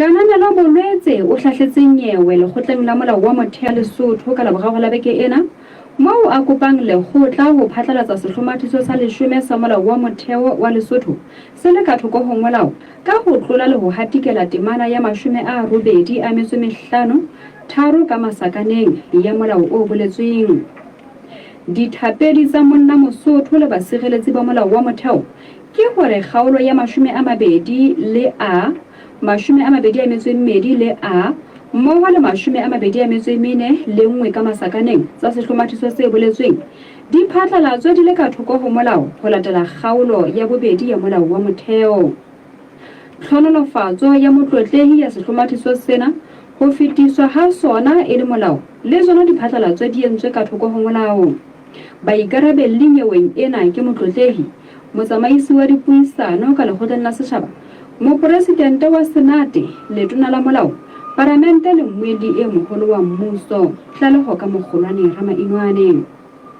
Kananelo Bolwetse o hlahletse nyewe lekgotleng la molao wa motheo Lesotho ka laboraro la beke ena moo a kopang lekgotla ho phatlalatsa sehlomathiso sa 10 sa molao wa motheo wa Lesotho se le ka thoko ho molao ka ho tlola le ho hatikela temana ya 85 tharo ka masakaneng ya molao o boletsweng. Dithapedi tsa monna Mosotho le basireletsi ba molao wa motheo ke hore kgaolo ya 20 le A 22 le A mmoho le 24 le nngwe ka masakaneng tsa sehlomathiso se boletsweng di phatlalatswe di le ka thoko ho molao ho latela kgaolo ya bobedi ya molao wa motheo. Tlhonolofatso ya motlotlehi ya sehlomathiso sena ho fetiswa ha sona e le molao le tsona di phatlalatswe di entswe ka thoko ho molao. Baikarabelli nyeweng ena ke motlotlehi, motsamaisi wa dipuisano ka lekgotleng la setjhaba, mopresidente wa senate, letona la molao, parlamente le moedi e moholo wa mmuso. Tlaleho ka Mokgolwane Ramainwane.